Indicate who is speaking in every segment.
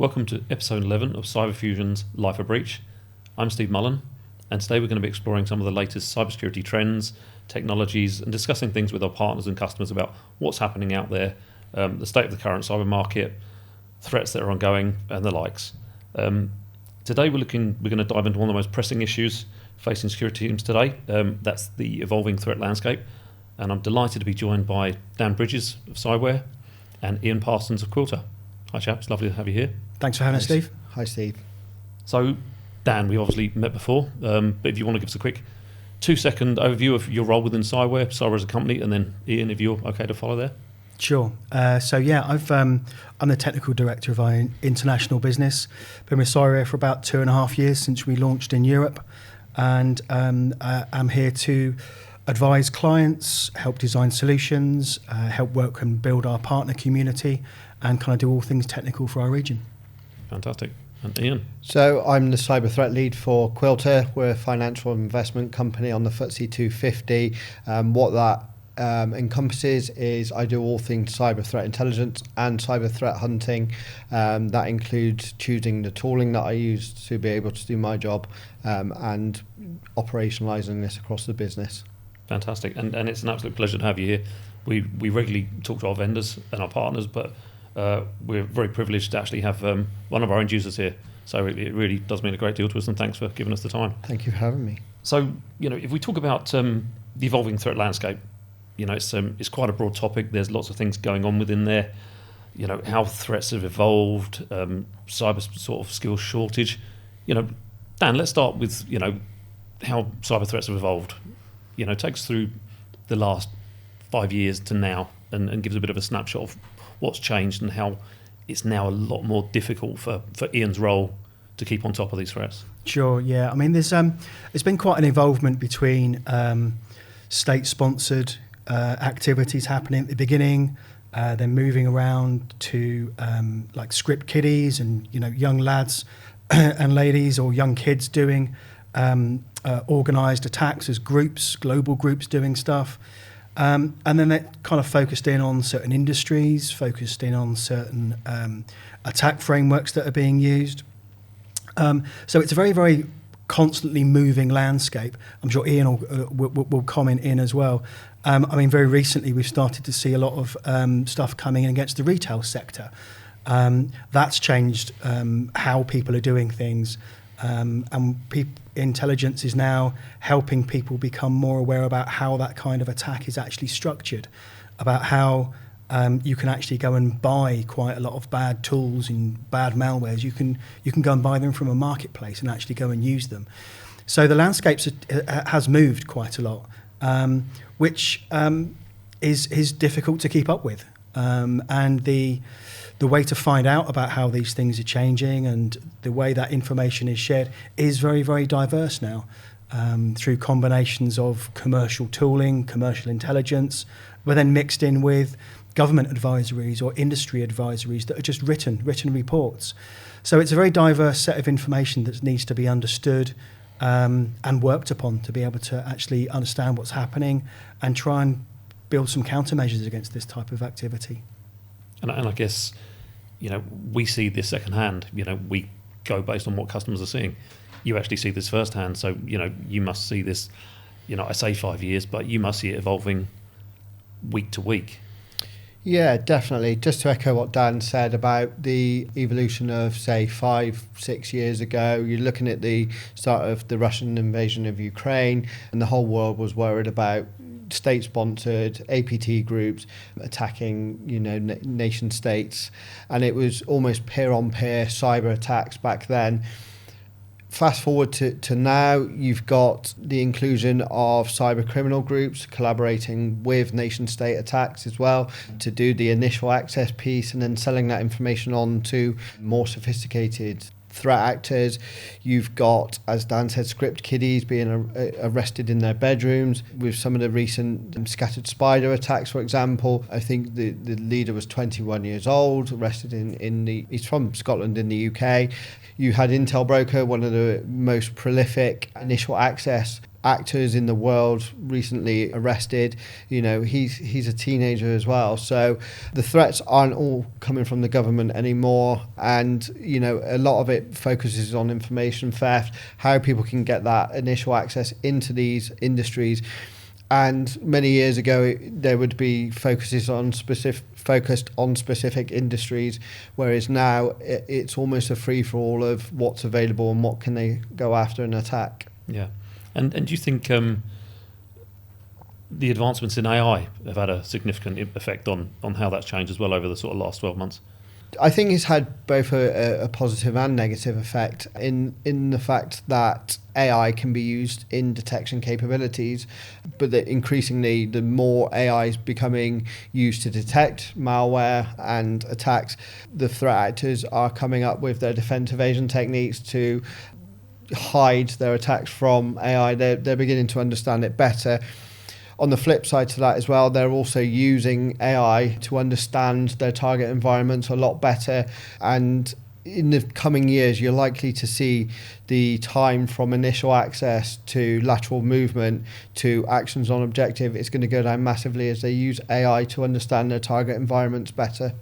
Speaker 1: Welcome to episode 11 of CyberFusion's Life of Breach. I'm Steve Mullan, and today we're going to be exploring some of the latest cybersecurity trends, technologies, and discussing things with our partners and customers about what's happening out there, the state of the current cyber market, threats that are ongoing, and the likes. Today we're going to dive into one of the most pressing issues facing security teams today. That's the evolving threat landscape, and I'm delighted to be joined by Dan Bridges of Cyware and Ian Parsons of Quilter. Hi chaps, lovely to have you here.
Speaker 2: Thanks for having us, Steve.
Speaker 3: Hi, Steve.
Speaker 1: So, Dan, we obviously met before, but if you want to give us a quick 2-second overview of your role within Cyware as a company, and then Ian, if you're okay to follow there.
Speaker 2: Sure. I'm the technical director of our international business. Been with Cyware for about 2.5 years since we launched in Europe, and I'm here to advise clients, help design solutions, help work and build our partner community, and kind of do all things technical for our region.
Speaker 1: Fantastic. And Ian?
Speaker 3: So I'm the cyber threat lead for Quilter. We're a financial investment company on the FTSE 250. What that encompasses is I do all things cyber threat intelligence and cyber threat hunting. That includes choosing the tooling that I use to be able to do my job and operationalising this across the business.
Speaker 1: Fantastic. And it's an absolute pleasure to have you here. We regularly talk to our vendors and our partners, but we're very privileged to actually have one of our end users here. So it really does mean a great deal to us, and thanks for giving us the time.
Speaker 3: Thank you for having me.
Speaker 1: So, if we talk about the evolving threat landscape, it's quite a broad topic. There's lots of things going on within there. How threats have evolved, cyber sort of skills shortage. Dan, let's start with, how cyber threats have evolved. Take us through the last 5 years to now and give us a bit of a snapshot of what's changed and how it's now a lot more difficult for Ian's role to keep on top of these threats.
Speaker 2: Sure, yeah. I mean, there's been quite an involvement between state-sponsored activities happening at the beginning, then moving around to like script kiddies and, young lads and ladies or young kids doing organised attacks as groups, global groups doing stuff. And then that kind of focused in on certain industries, focused in on certain attack frameworks that are being used. So it's a very, very constantly moving landscape. I'm sure Ian will comment in as well. Very recently we've started to see a lot of stuff coming in against the retail sector. That's changed how people are doing things. Intelligence is now helping people become more aware about how that kind of attack is actually structured, about how you can actually go and buy quite a lot of bad tools and bad malwares. You can go and buy them from a marketplace and actually go and use them. So the landscape has moved quite a lot, which is difficult to keep up with. And the way to find out about how these things are changing and the way that information is shared is very, very diverse now, through combinations of commercial tooling, commercial intelligence, but then mixed in with government advisories or industry advisories that are just written reports. So it's a very diverse set of information that needs to be understood and worked upon to be able to actually understand what's happening and try and build some countermeasures against this type of activity.
Speaker 1: And I guess, we see this secondhand. We go based on what customers are seeing. You actually see this firsthand. So, you must see this, I say 5 years, but you must see it evolving week to week.
Speaker 3: Yeah, definitely. Just to echo what Dan said about the evolution of, say, 5-6 years ago, you're looking at the start of the Russian invasion of Ukraine, and the whole world was worried about state-sponsored APT groups attacking, nation states, and it was almost peer-on-peer cyber attacks back then. Fast forward to now, you've got the inclusion of cyber criminal groups collaborating with nation-state attacks as well to do the initial access piece and then selling that information on to more sophisticated threat actors. You've got, as Dan said, script kiddies being arrested in their bedrooms with some of the recent scattered spider attacks, for example. I think the leader was 21 years old, arrested he's from Scotland in the UK. You had Intel Broker, one of the most prolific initial access actors in the world recently arrested. He's a teenager as well. So the threats aren't all coming from the government anymore. And, a lot of it focuses on information theft, how people can get that initial access into these industries. And many years ago, there would be focused on specific industries, whereas now it's almost a free-for-all of what's available and what can they go after and attack.
Speaker 1: Yeah. And do you think the advancements in AI have had a significant effect on how that's changed as well over the sort of last 12 months?
Speaker 3: I think it's had both a positive and negative effect in the fact that AI can be used in detection capabilities, but that increasingly the more AI is becoming used to detect malware and attacks, the threat actors are coming up with their defense evasion techniques to hide their attacks from AI. They're beginning to understand it better. On the flip side to that as well, they're also using AI to understand their target environments a lot better. And in the coming years, you're likely to see the time from initial access to lateral movement to actions on objective. It's going to go down massively as they use AI to understand their target environments better.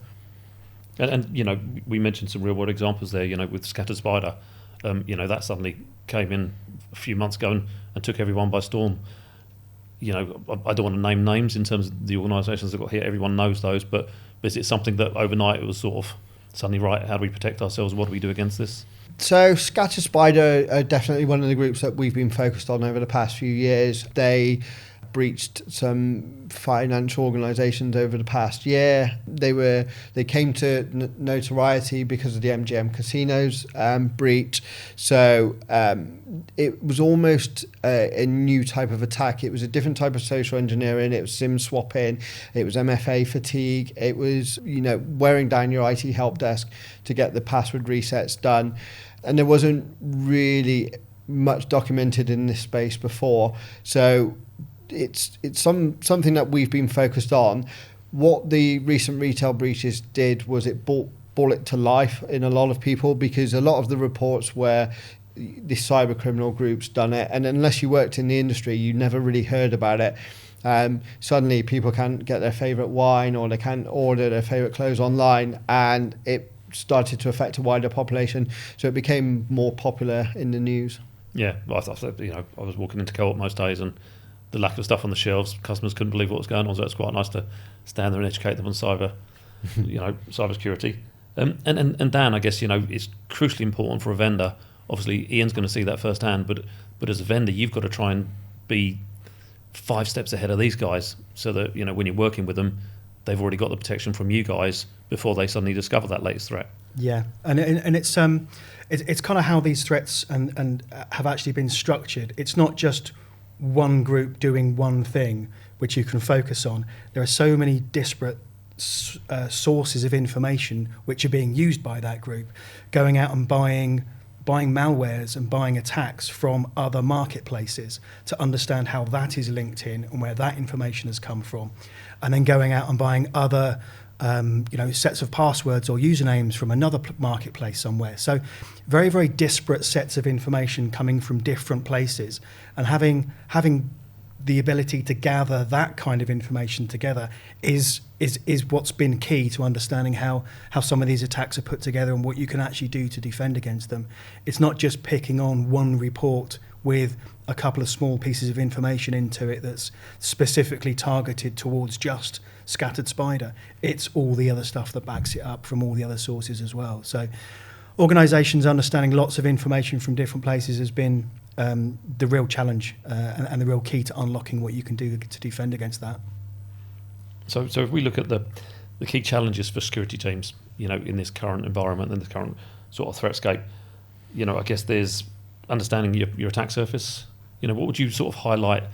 Speaker 1: And we mentioned some real world examples there, with Scattered Spider. That suddenly came in a few months ago and took everyone by storm. I don't want to name names in terms of the organisations that got hit. Everyone knows those, but is it something that overnight it was sort of suddenly, right, how do we protect ourselves? What do we do against this?
Speaker 3: So Scattered Spider are definitely one of the groups that we've been focused on over the past few years. They breached some financial organisations over the past year. They came to notoriety because of the MGM casinos breach. So it was almost a new type of attack. It was a different type of social engineering. It was SIM swapping. It was MFA fatigue. It was wearing down your IT help desk to get the password resets done. And there wasn't really much documented in this space before. So it's something that we've been focused on. What the recent retail breaches did was it brought it to life in a lot of people, because a lot of the reports where the cyber criminal groups done it, and unless you worked in the industry, you never really heard about it. Suddenly people can't get their favourite wine, or they can't order their favourite clothes online, and it started to affect a wider population. So it became more popular in the news.
Speaker 1: Yeah, well, I was walking into Co-op most days, and the lack of stuff on the shelves, customers couldn't believe what was going on. So it's quite nice to stand there and educate them on cyber security. And Dan, I guess it's crucially important for a vendor. Obviously, Ian's going to see that firsthand, but as a vendor, you've got to try and be 5 steps ahead of these guys, so that when you're working with them, they've already got the protection from you guys before they suddenly discover that latest threat.
Speaker 2: Yeah, and it's kind of how these threats and have actually been structured. It's not just one group doing one thing which you can focus on. There are so many disparate sources of information which are being used by that group, going out and buying malwares and buying attacks from other marketplaces to understand how that is linked in and where that information has come from, and then going out and buying other sets of passwords or usernames from another marketplace somewhere. So very, very disparate sets of information coming from different places, and having the ability to gather that kind of information together is what's been key to understanding how some of these attacks are put together and what you can actually do to defend against them. It's not just picking on one report with a couple of small pieces of information into it that's specifically targeted towards just Scattered Spider. It's all the other stuff that backs it up from all the other sources as well. So organisations understanding lots of information from different places has been the real challenge and the real key to unlocking what you can do to defend against that.
Speaker 1: So if we look at the key challenges for security teams, in this current environment and the current sort of threatscape, I guess there's understanding your attack surface. What would you sort of highlight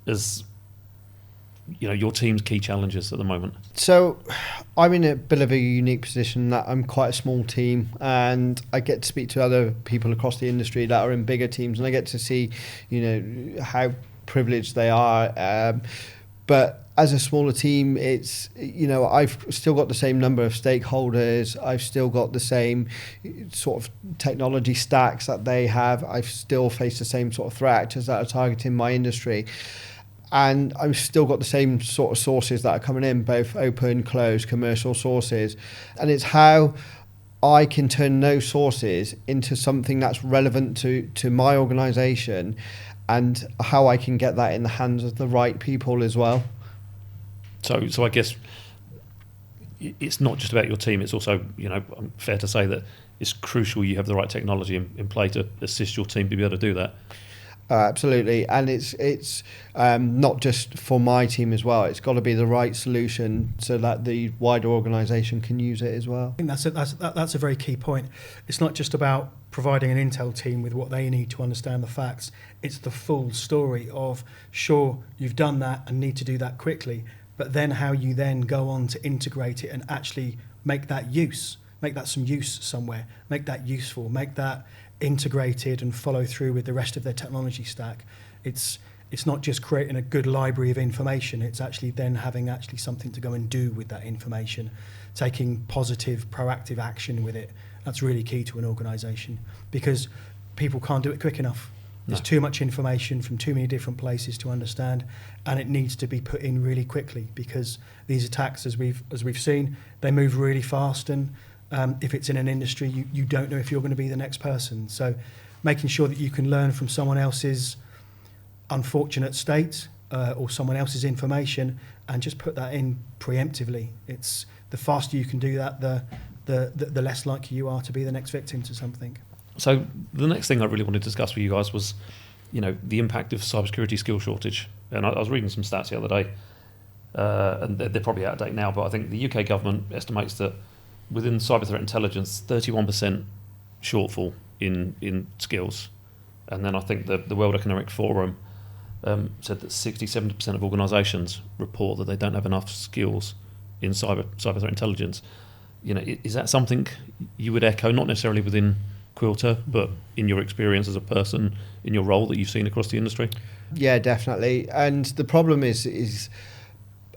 Speaker 1: as your team's key challenges at the moment?
Speaker 3: So I'm in a bit of a unique position that I'm quite a small team, and I get to speak to other people across the industry that are in bigger teams, and I get to see how privileged they are. But as a smaller team, it's, I've still got the same number of stakeholders. I've still got the same sort of technology stacks that they have. I've still faced the same sort of threat actors that are targeting my industry. And I've still got the same sort of sources that are coming in, both open, closed, commercial sources. And it's how I can turn those sources into something that's relevant to my organisation, and how I can get that in the hands of the right people as well.
Speaker 1: So I guess it's not just about your team. It's also, fair to say that it's crucial you have the right technology in play to assist your team to be able to do that.
Speaker 3: Absolutely, and it's not just for my team as well. It's got to be the right solution so that the wider organisation can use it as well.
Speaker 2: I think that's a very key point. It's not just about providing an intel team with what they need to understand the facts. It's the full story of, sure, you've done that and need to do that quickly, but then how you then go on to integrate it and actually make that some use somewhere, make that useful, make that integrated and follow through with the rest of their technology stack. It's not just creating a good library of information, it's actually then having actually something to go and do with that information, taking positive, proactive action with it. That's really key to an organisation, because people can't do it quick enough. There's too much information from too many different places to understand, and it needs to be put in really quickly, because these attacks, as we've seen, they move really fast, and if it's in an industry, you don't know if you're going to be the next person. So making sure that you can learn from someone else's unfortunate state or someone else's information and just put that in preemptively. It's the faster you can do that, the less likely you are to be the next victim to something.
Speaker 1: So the next thing I really wanted to discuss with you guys was, the impact of cybersecurity skill shortage. And I was reading some stats the other day, and they're probably out of date now, but I think the UK government estimates that within cyber threat intelligence, 31% shortfall in skills. And then I think the World Economic Forum said that 60-70% of organisations report that they don't have enough skills in cyber threat intelligence. Is that something you would echo, not necessarily within Quilter, but in your experience as a person, in your role that you've seen across the industry?
Speaker 3: Yeah, definitely. And the problem is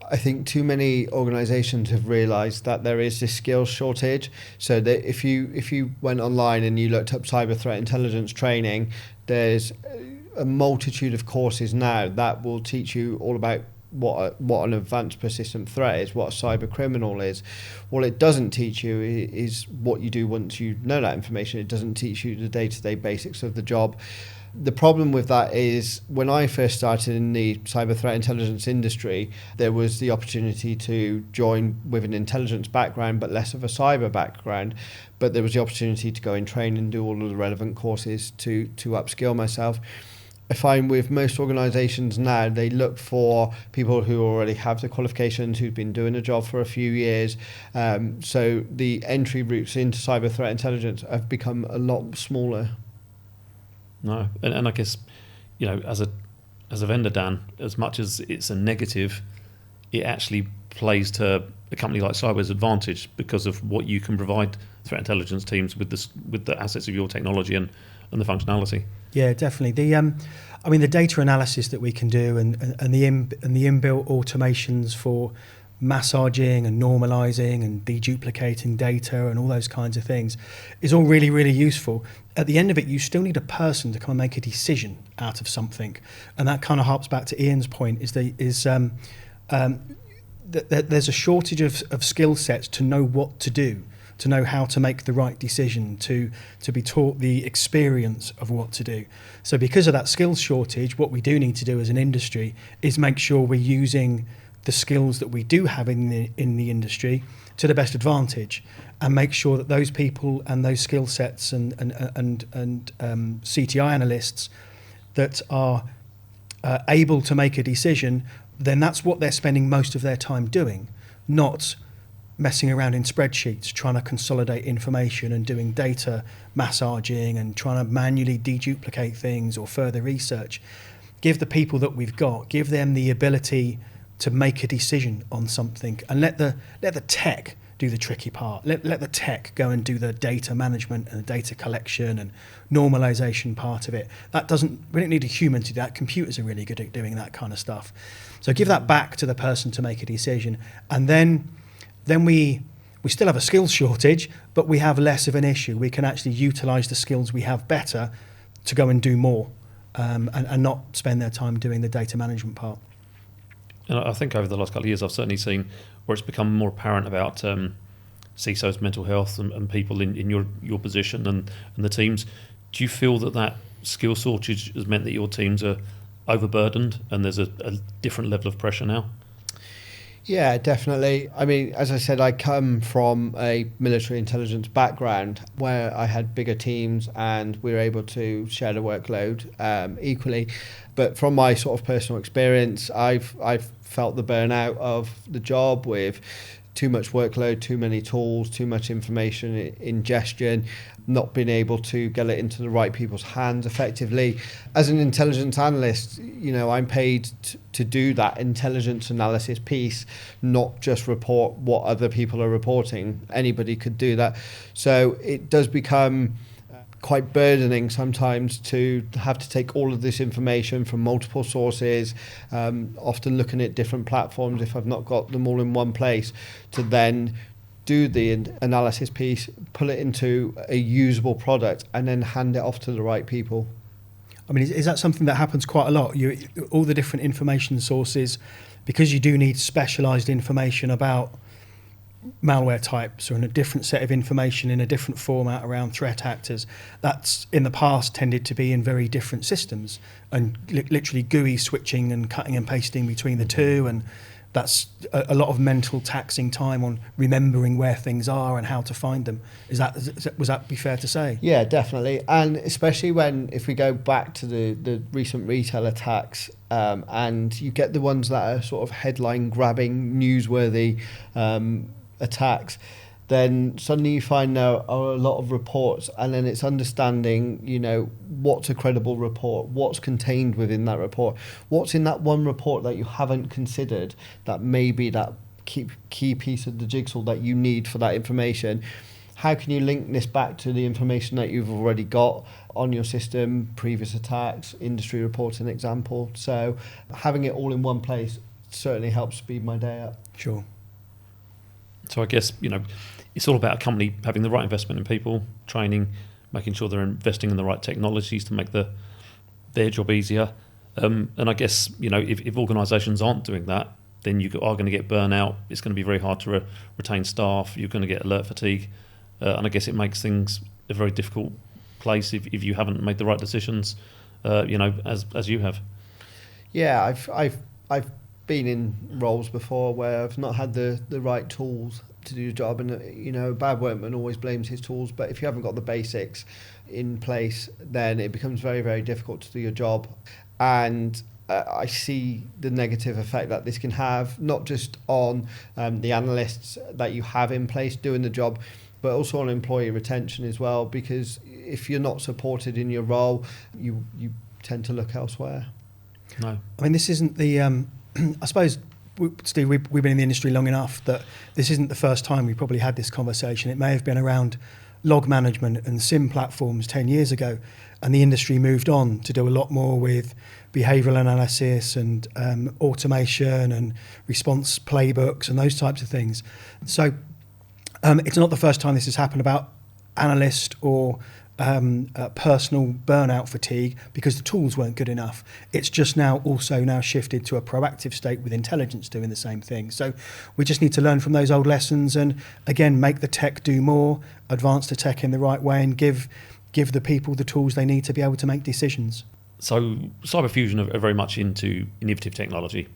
Speaker 3: I think too many organisations have realised that there is this skills shortage. So that if you went online and you looked up cyber threat intelligence training, there's a multitude of courses now that will teach you all about what an advanced persistent threat is, what a cyber criminal is. What it doesn't teach you is what you do once you know that information. It doesn't teach you the day-to-day basics of the job. The problem with that is when I first started in the cyber threat intelligence industry, there was the opportunity to join with an intelligence background but less of a cyber background. But there was the opportunity to go and train and do all of the relevant courses to upskill myself. I find with most organisations now, they look for people who already have the qualifications, who've been doing a job for a few years. So the entry routes into cyber threat intelligence have become a lot smaller.
Speaker 1: No, and I guess, as a vendor, Dan, as much as it's a negative, it actually plays to a company like Cyware's advantage because of what you can provide threat intelligence teams with the assets of your technology and the functionality. Yeah,
Speaker 2: definitely. The data analysis that we can do and the inbuilt automations for massaging and normalizing and deduplicating data and all those kinds of things is all really, really useful. At the end of it, you still need a person to come and make a decision out of something, and that kind of harps back to Ian's point. That there's a shortage of skill sets to know what to do, to know how to make the right decision, to be taught the experience of what to do. So because of that skills shortage, what we do need to do as an industry is make sure we're using the skills that we do have in the industry to the best advantage, and make sure that those people and those skill sets and CTI analysts that are able to make a decision, then that's what they're spending most of their time doing, not messing around in spreadsheets, trying to consolidate information and doing data massaging and trying to manually deduplicate things or further research. Give the people that we've got, give them the ability to make a decision on something, and let the tech do the tricky part. Let the tech go and do the data management and the data collection and normalization part of it. We don't need a human to do that. Computers are really good at doing that kind of stuff. So give that back to the person to make a decision. And then we still have a skills shortage, but we have less of an issue. We can actually utilize the skills we have better to go and do more, and not spend their time doing the data management part.
Speaker 1: And I think over the last couple of years, I've certainly seen where it's become more apparent about CISO's mental health and people in your position and the teams. Do you feel that skill shortage has meant that your teams are overburdened and there's a different level of pressure now?
Speaker 3: Yeah, definitely. I mean, as I said, I come from a military intelligence background where I had bigger teams and we were able to share the workload equally. But from my sort of personal experience, I've felt the burnout of the job with too much workload, too many tools, too much information ingestion, not being able to get it into the right people's hands effectively. As an intelligence analyst, I'm paid to do that intelligence analysis piece, not just report what other people are reporting. Anybody could do that. So it does become quite burdening sometimes to have to take all of this information from multiple sources, often looking at different platforms if I've not got them all in one place, to then do the analysis piece, pull it into a usable product, and then hand it off to the right people.
Speaker 2: I mean, is that something that happens quite a lot? All the different information sources, because you do need specialised information about malware types or in a different set of information in a different format around threat actors, that's in the past tended to be in very different systems and literally GUI switching and cutting and pasting between the two, and that's a lot of mental taxing time on remembering where things are and how to find them. Was that be fair to say?
Speaker 3: Yeah, definitely. And especially if we go back to the recent retail attacks, and you get the ones that are sort of headline grabbing, newsworthy attacks, then suddenly you find there are a lot of reports, and then it's understanding, what's a credible report, what's contained within that report, what's in that one report that you haven't considered that may be that key piece of the jigsaw that you need for that information. How can you link this back to the information that you've already got on your system, previous attacks, industry reports, an example. So having it all in one place certainly helps speed my day up.
Speaker 2: Sure.
Speaker 1: So I guess, it's all about a company having the right investment in people, training, making sure they're investing in the right technologies to make their job easier. And I guess, if organisations aren't doing that, then you are going to get burnout. It's going to be very hard to retain staff. You're going to get alert fatigue. And I guess it makes things a very difficult place if you haven't made the right decisions, as you have.
Speaker 3: Yeah, I've been in roles before where I've not had the right tools to do the job, and a bad workman always blames his tools, but if you haven't got the basics in place, then it becomes very, very difficult to do your job. And I see the negative effect that this can have, not just on the analysts that you have in place doing the job, but also on employee retention as well, because if you're not supported in your role, you tend to look elsewhere.
Speaker 1: No.
Speaker 2: I mean, this isn't the... I suppose, Steve, we've been in the industry long enough that this isn't the first time we probably had this conversation. It may have been around log management and SIM platforms 10 years ago, and the industry moved on to do a lot more with behavioural analysis and automation and response playbooks and those types of things. So it's not the first time this has happened about analyst or personal burnout fatigue because the tools weren't good enough. It's just now shifted to a proactive state with intelligence doing the same thing. So we just need to learn from those old lessons and, again, make the tech do more, advance the tech in the right way, and give the people the tools they need to be able to make decisions.
Speaker 1: So Cyberfusion are very much into innovative technology.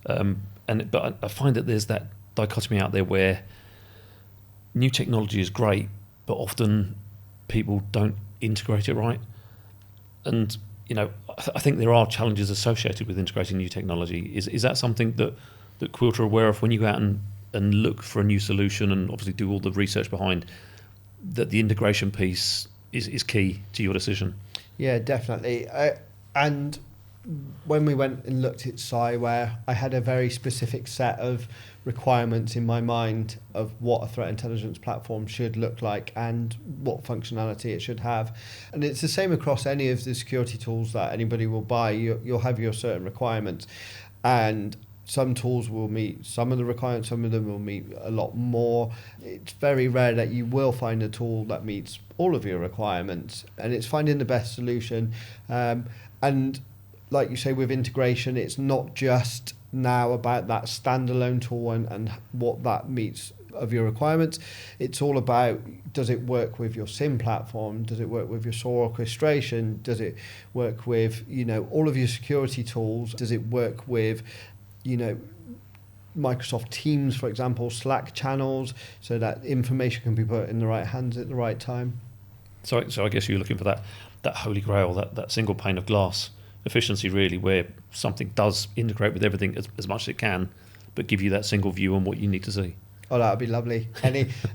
Speaker 1: But I find that there's that dichotomy out there where new technology is great, but often people don't integrate it right. And, I think there are challenges associated with integrating new technology. Is that something that Quilter are aware of when you go out and look for a new solution and obviously do all the research behind, that the integration piece is key to your decision?
Speaker 3: Yeah, definitely. And when we went and looked at Cyware, I had a very specific set of requirements in my mind of what a threat intelligence platform should look like and what functionality it should have. And it's the same across any of the security tools that anybody will buy. You'll have your certain requirements, and some tools will meet some of the requirements, some of them will meet a lot more. It's very rare that you will find a tool that meets all of your requirements, and it's finding the best solution. And like you say, with integration, it's not just now about that standalone tool and what that meets of your requirements. It's all about, does it work with your SIM platform? Does it work with your SOAR orchestration? Does it work with, all of your security tools? Does it work with, Microsoft Teams, for example, Slack channels, so that information can be put in the right hands at the right time?
Speaker 1: So I guess you're looking for that holy grail, that single pane of glass efficiency, really, where something does integrate with everything as much as it can, but give you that single view on what you need to see.
Speaker 3: Oh, that would be lovely.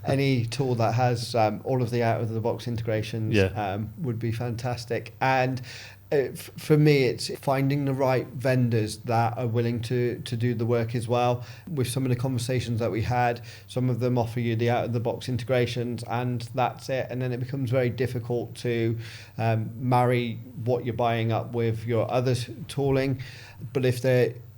Speaker 3: Any tool that has all of the out-of-the-box integrations would be fantastic. And for me, it's finding the right vendors that are willing to do the work as well. With some of the conversations that we had, some of them offer you the out-of-the-box integrations and that's it. And then it becomes very difficult to marry what you're buying up with your other tooling. But if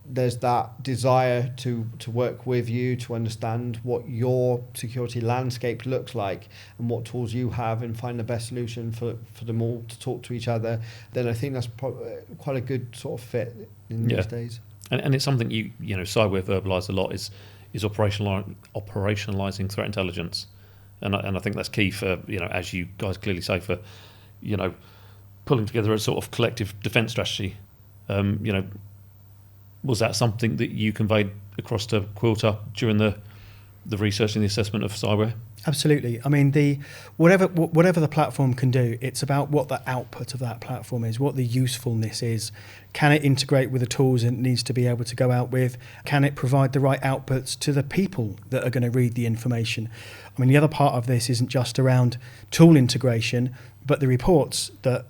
Speaker 3: there's that desire to work with you, to understand what your security landscape looks like and what tools you have, and find the best solution for them all to talk to each other, then I think that's quite a good sort of fit in these days.
Speaker 1: And it's something Cyware verbalised a lot is operationalising threat intelligence, and I think that's key for, as you guys clearly say, for pulling together a sort of collective defence strategy. Was that something that you conveyed across to Quilter during the research and the assessment of Cyware?
Speaker 2: Absolutely. I mean, whatever the platform can do, it's about what the output of that platform is, what the usefulness is. Can it integrate with the tools it needs to be able to go out with? Can it provide the right outputs to the people that are going to read the information? I mean, the other part of this isn't just around tool integration, but the reports that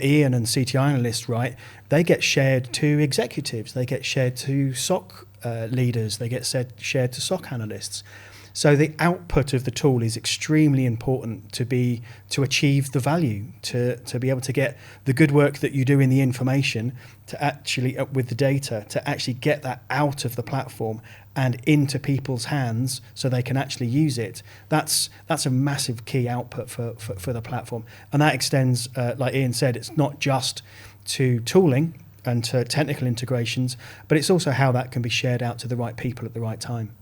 Speaker 2: Ian and CTI analysts write, they get shared to executives, they get shared to SOC leaders, they get shared to SOC analysts. So the output of the tool is extremely important to achieve the value, to be able to get the good work that you do in the information, to actually, with the data, to actually get that out of the platform and into people's hands so they can actually use it. That's a massive key output for the platform. And that extends, like Ian said, it's not just to tooling and to technical integrations, but it's also how that can be shared out to the right people at the right time.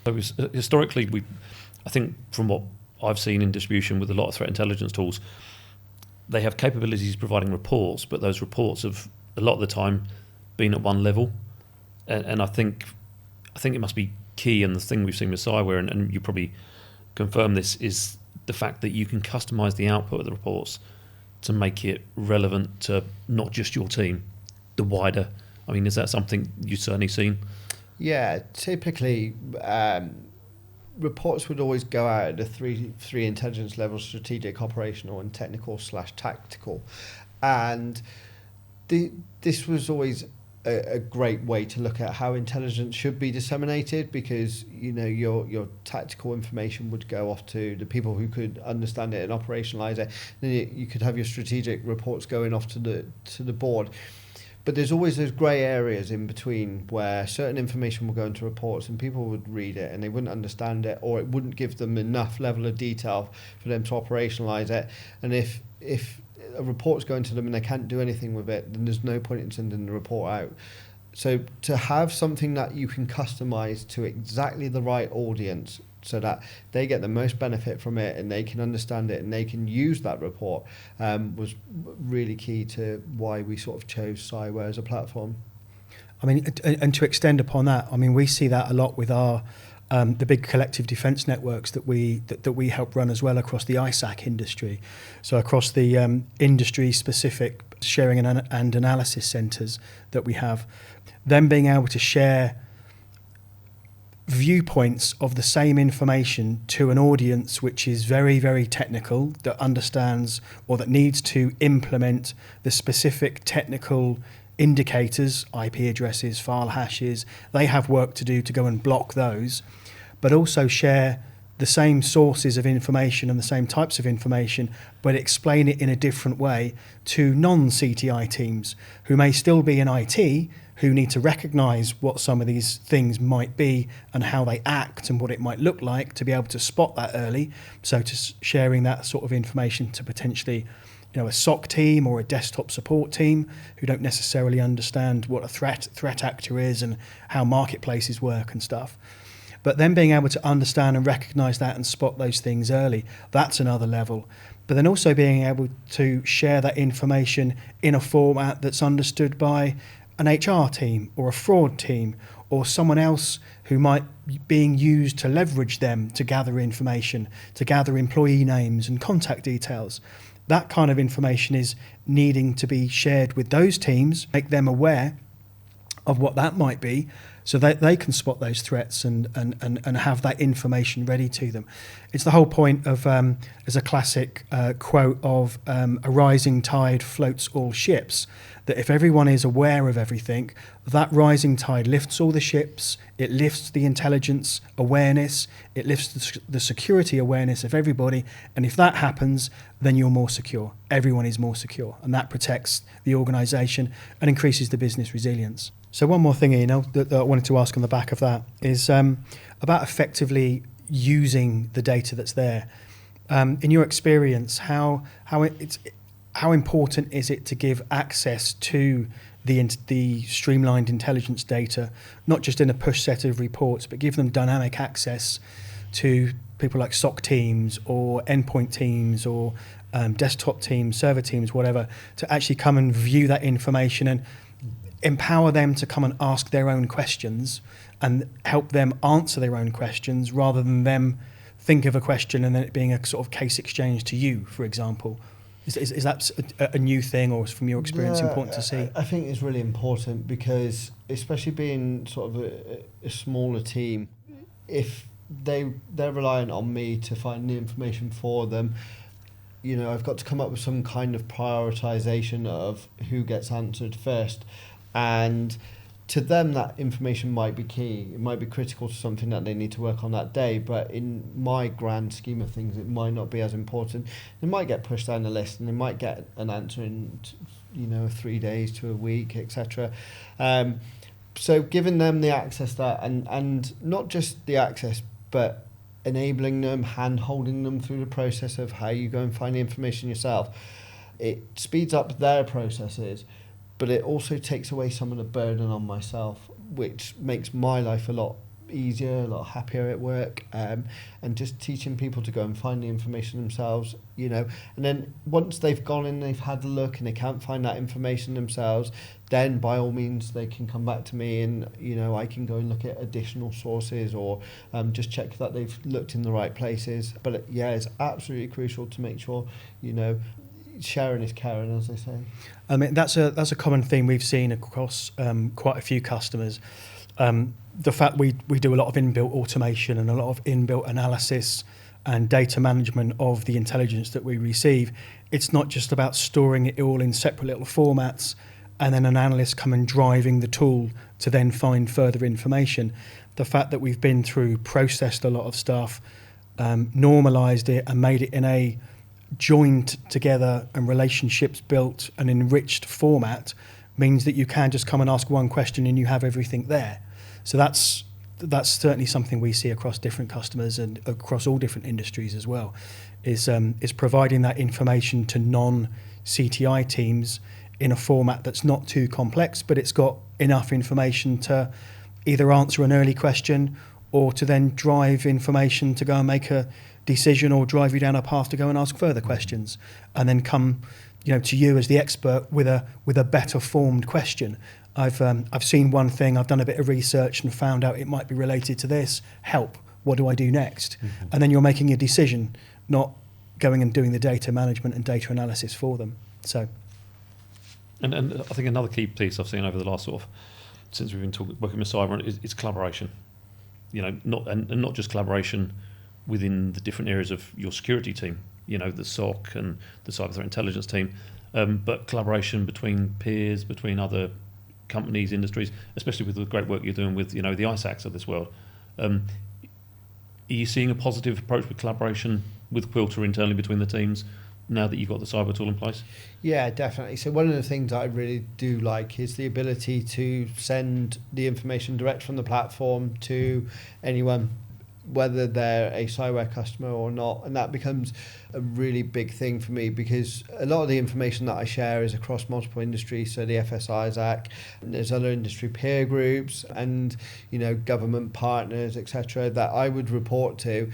Speaker 1: So historically, I think from what I've seen in distribution with a lot of threat intelligence tools, they have capabilities providing reports, but those reports have a lot of the time been at one level, and I think it must be key. And the thing we've seen with Cyware, and you probably confirm this, is the fact that you can customize the output of the reports to make it relevant to not just your team, the wider. I mean, is that something you've certainly seen?
Speaker 3: Yeah, typically reports would always go out at the three intelligence levels: strategic, operational, and technical/tactical. And this was always a great way to look at how intelligence should be disseminated, because your tactical information would go off to the people who could understand it and operationalize it. Then you could have your strategic reports going off to the board. But there's always those grey areas in between where certain information will go into reports and people would read it and they wouldn't understand it, or it wouldn't give them enough level of detail for them to operationalise it. And if a report's going to them and they can't do anything with it, then there's no point in sending the report out. So to have something that you can customise to exactly the right audience so that they get the most benefit from it and they can understand it and they can use that report was really key to why we sort of chose Cyware as a platform.
Speaker 2: I mean, and to extend upon that, I mean, we see that a lot with our the big collective defence networks that we help run as well across the ISAC industry. So across the industry-specific sharing and analysis centres that we have, them being able to share viewpoints of the same information to an audience which is very, very technical, that understands or that needs to implement the specific technical indicators, IP addresses, file hashes. They have work to do to go and block those, but also share the same sources of information and the same types of information, but explain it in a different way to non-CTI teams who may still be in IT, who need to recognise what some of these things might be and how they act and what it might look like to be able to spot that early. So to sharing that sort of information to potentially, a SOC team or a desktop support team who don't necessarily understand what a threat actor is and how marketplaces work and stuff. But then being able to understand and recognise that and spot those things early, that's another level. But then also being able to share that information in a format that's understood by an HR team or a fraud team or someone else who might be being used to leverage them to gather information, to gather employee names and contact details. That kind of information is needing to be shared with those teams, make them aware of what that might be, so that they can spot those threats and have that information ready to them. It's the whole point of, there's a classic quote of a rising tide floats all ships, that if everyone is aware of everything, that rising tide lifts all the ships, it lifts the intelligence awareness, it lifts the security awareness of everybody, and if that happens, then you're more secure. Everyone is more secure, and that protects the organisation and increases the business resilience. So one more thing, Ian, that I wanted to ask on the back of that is about effectively using the data that's there. In your experience, how important is it to give access to the streamlined intelligence data, not just in a push set of reports, but give them dynamic access to people like SOC teams or endpoint teams or desktop teams, server teams, whatever, to actually come and view that information and empower them to come and ask their own questions and help them answer their own questions rather than them think of a question and then it being a sort of case exchange to you, for example. Is that a new thing, or from your experience important to see?
Speaker 3: I think it's really important because, especially being sort of a smaller team, if they're reliant on me to find the information for them, I've got to come up with some kind of prioritization of who gets answered first. And to them, that information might be key. It might be critical to something that they need to work on that day. But in my grand scheme of things, it might not be as important. They might get pushed down the list, and they might get an answer in, 3 days to a week, etc. So giving them the access that, and not just the access, but enabling them, hand-holding them through the process of how you go and find the information yourself. It speeds up their processes, but it also takes away some of the burden on myself, which makes my life a lot easier, a lot happier at work, and just teaching people to go and find the information themselves, and then once they've gone in, they've had a look and they can't find that information themselves, then by all means they can come back to me and, I can go and look at additional sources or just check that they've looked in the right places. But it's absolutely crucial to make sure, sharing is caring, as they say.
Speaker 2: I mean, that's a common theme we've seen across quite a few customers. The fact we do a lot of inbuilt automation and a lot of inbuilt analysis and data management of the intelligence that we receive. It's not just about storing it all in separate little formats and then an analyst come and driving the tool to then find further information. The fact that we've been through, processed a lot of stuff, normalised it and made it in a joined together and relationships built and enriched format means that you can just come and ask one question and you have everything there. So that's certainly something we see across different customers and across all different industries as well, is providing that information to non-CTI teams in a format that's not too complex, but it's got enough information to either answer an early question or to then drive information to go and make a decision or drive you down a path to go and ask further questions, and then come, to you as the expert with a better formed question. I've seen one thing, I've done a bit of research and found out it might be related to this. Help. What do I do next? Mm-hmm. And then you're making a decision, not going and doing the data management and data analysis for them. So,
Speaker 1: and I think another key piece I've seen over the last since we've been working with Cyware is collaboration. not just collaboration within the different areas of your security team, the SOC and the cyber threat intelligence team, but collaboration between peers, between other companies, industries, especially with the great work you're doing with the ISACs of this world. Are you seeing a positive approach with collaboration with Quilter internally between the teams now that you've got the cyber tool in place?
Speaker 3: Yeah, definitely. So one of the things that I really do like is the ability to send the information direct from the platform to anyone, whether they're a Cyware customer or not. And that becomes a really big thing for me, because a lot of the information that I share is across multiple industries. So the FS-ISAC, and there's other industry peer groups and, government partners, etc., that I would report to.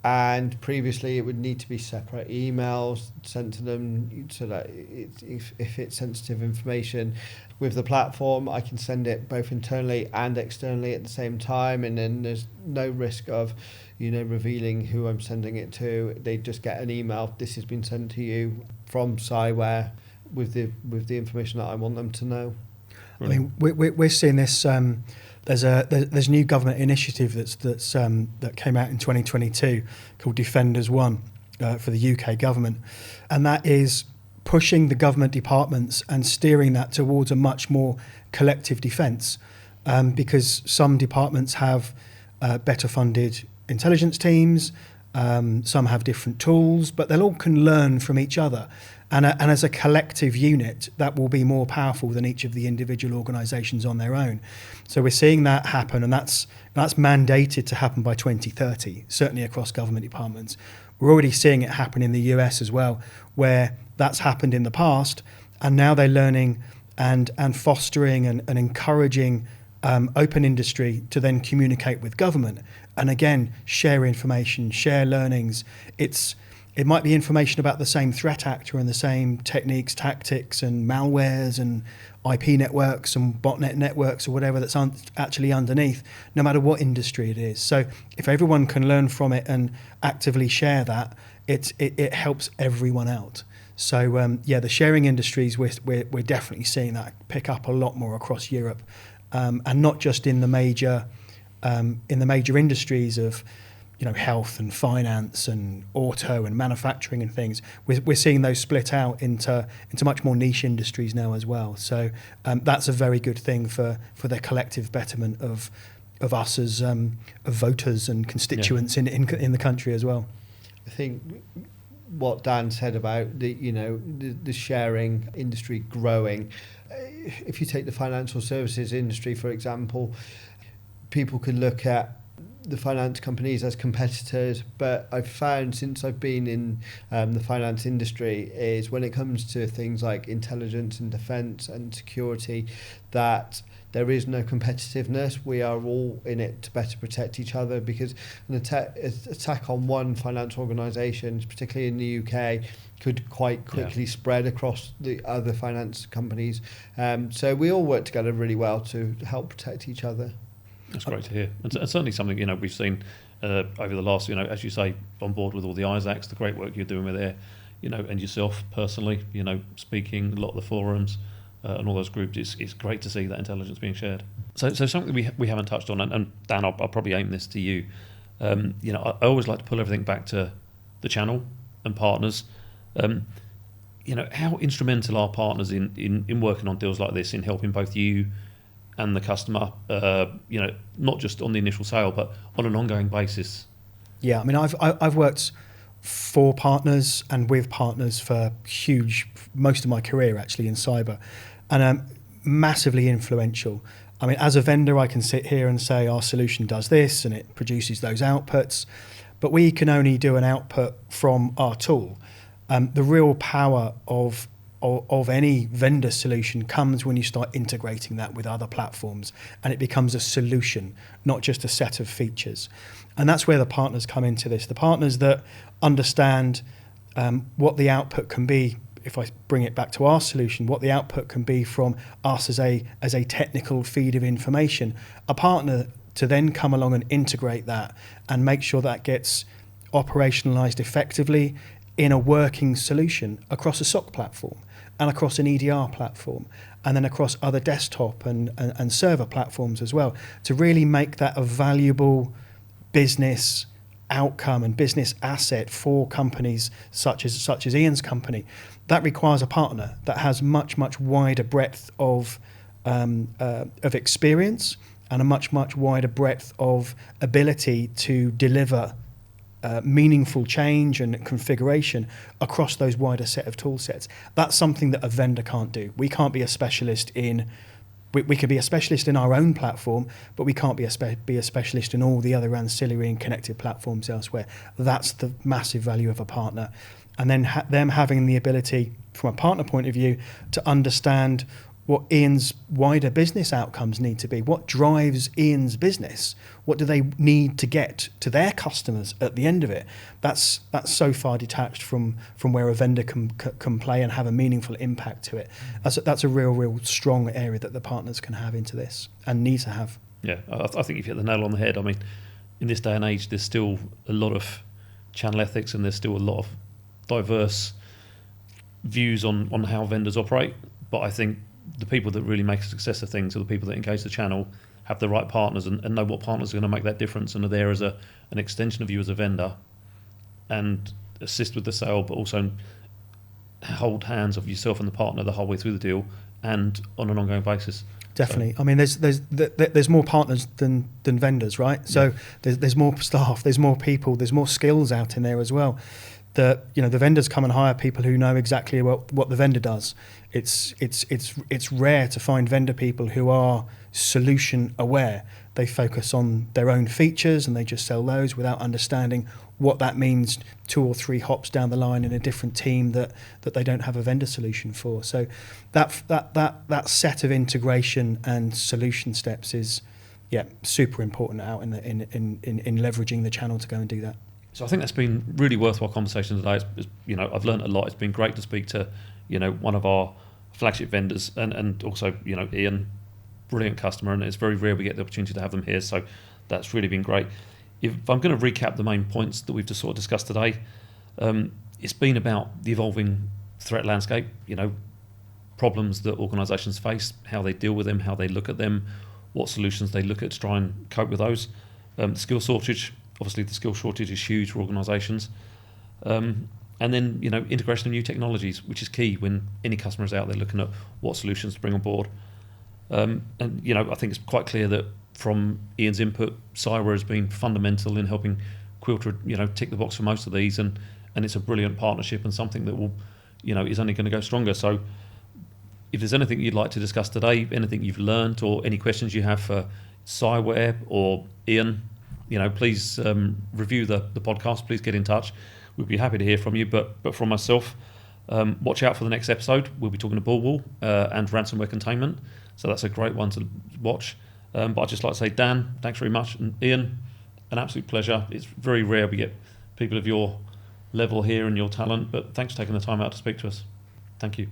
Speaker 3: And previously it would need to be separate emails sent to them, so that if it's sensitive information. With the platform, I can send it both internally and externally at the same time, and then there's no risk of revealing who I'm sending it to. They just get an email, this has been sent to you from Cyware, with the information that I want them to know.
Speaker 2: I mean, we're seeing this. There's a new government initiative that came out in 2022 called Defenders One for the UK government, and that is pushing the government departments and steering that towards a much more collective defence, because some departments have better funded intelligence teams, some have different tools, but they all can learn from each other. And as a collective unit, that will be more powerful than each of the individual organisations on their own. So we're seeing that happen, and that's mandated to happen by 2030, certainly across government departments. We're already seeing it happen in the US as well, where that's happened in the past, and now they're learning and fostering and encouraging open industry to then communicate with government, and again, share information, share learnings. It might be information about the same threat actor and the same techniques, tactics and malwares and IP networks and botnet networks or whatever that's actually underneath, no matter what industry it is. So if everyone can learn from it and actively share that, it helps everyone out. So the sharing industries, we're definitely seeing that pick up a lot more across Europe, and not just in the major industries of health and finance and auto and manufacturing and things. We're seeing those split out into much more niche industries now as well. So that's a very good thing for the collective betterment of us as of voters and constituents in the country as well.
Speaker 3: I think what Dan said about the sharing industry growing. If you take the financial services industry, for example, people could look at the finance companies as competitors, but I've found since I've been in the finance industry is when it comes to things like intelligence and defence and security, that there is no competitiveness. We are all in it to better protect each other, because an attack on one financial organisation, particularly in the UK, could quite quickly spread across the other finance companies. So we all work together really well to help protect each other.
Speaker 1: That's great to hear. And certainly something, we've seen over the last, as you say, on board with all the ISACs, the great work you're doing with there, and yourself personally, speaking a lot of the forums and all those groups, it's great to see that intelligence being shared. So something we haven't touched on, and Dan, I'll probably aim this to you. I always like to pull everything back to the channel and partners. How instrumental are partners in working on deals like this, in helping both you and the customer, not just on the initial sale, but on an ongoing basis?
Speaker 2: Yeah, I mean, I've worked for partners and with partners for most of my career actually in cyber, and massively influential. I mean, as a vendor, I can sit here and say our solution does this and it produces those outputs, but we can only do an output from our tool. The real power of any vendor solution comes when you start integrating that with other platforms, and it becomes a solution, not just a set of features. And that's where the partners come into this. The partners that understand what the output can be, if I bring it back to our solution, what the output can be from us as a technical feed of information. A partner to then come along and integrate that and make sure that gets operationalized effectively in a working solution across a SOC platform. and across an EDR platform, and then across other desktop and server platforms as well, to really make that a valuable business outcome and business asset for companies such as Ian's company. That requires a partner that has much wider breadth of experience and a much wider breadth of ability to deliver meaningful change and configuration across those wider set of tool sets. That's something that a vendor can't do. We can't be a specialist in. We could be a specialist in our own platform, but we can't be a specialist in all the other ancillary and connected platforms elsewhere. That's the massive value of a partner. And then them having the ability, from a partner point of view, to understand what Ian's wider business outcomes need to be. What drives Ian's business? What do they need to get to their customers at the end of it? That's so far detached from where a vendor can play and have a meaningful impact to it. That's a real strong area that the partners can have into this and need to have.
Speaker 1: Yeah, I think you've hit the nail on the head. I mean, in this day and age, there's still a lot of channel ethics and there's still a lot of diverse views on how vendors operate. But I think the people that really make a success of things are the people that engage the channel, have the right partners and know what partners are going to make that difference and are there as an extension of you as a vendor and assist with the sale, but also hold hands of yourself and the partner the whole way through the deal and on an ongoing basis.
Speaker 2: Definitely. So, I mean, there's more partners than vendors, right? So there's more staff, there's more people, there's more skills out in there as well. The vendors come and hire people who know exactly what the vendor does. It's rare to find vendor people who are solution aware. They focus on their own features and they just sell those without understanding what that means 2 or 3 hops down the line in a different team that they don't have a vendor solution for. So that set of integration and solution steps is super important out in leveraging the channel to go and do that.
Speaker 1: So I think that's been really worthwhile conversation today. I've learned a lot. It's been great to speak to, one of our flagship vendors and also, Ian, brilliant customer, and it's very rare we get the opportunity to have them here. So that's really been great. If I'm going to recap the main points that we've just sort of discussed today, it's been about the evolving threat landscape, problems that organisations face, how they deal with them, how they look at them, what solutions they look at to try and cope with those. Skill shortage. Obviously, the skill shortage is huge for organisations. And then, integration of new technologies, which is key when any customer is out there looking at what solutions to bring on board. I think it's quite clear that from Ian's input, Cyware has been fundamental in helping Quilter, tick the box for most of these. And it's a brilliant partnership and something that will, is only going to go stronger. So if there's anything you'd like to discuss today, anything you've learned or any questions you have for Cyware or Ian, please review the podcast. Please get in touch. We'd be happy to hear from you. But from myself, watch out for the next episode. We'll be talking to Bulwark and ransomware containment. So that's a great one to watch. But I'd just like to say, Dan, thanks very much. And Ian, an absolute pleasure. It's very rare we get people of your level here and your talent. But thanks for taking the time out to speak to us. Thank you.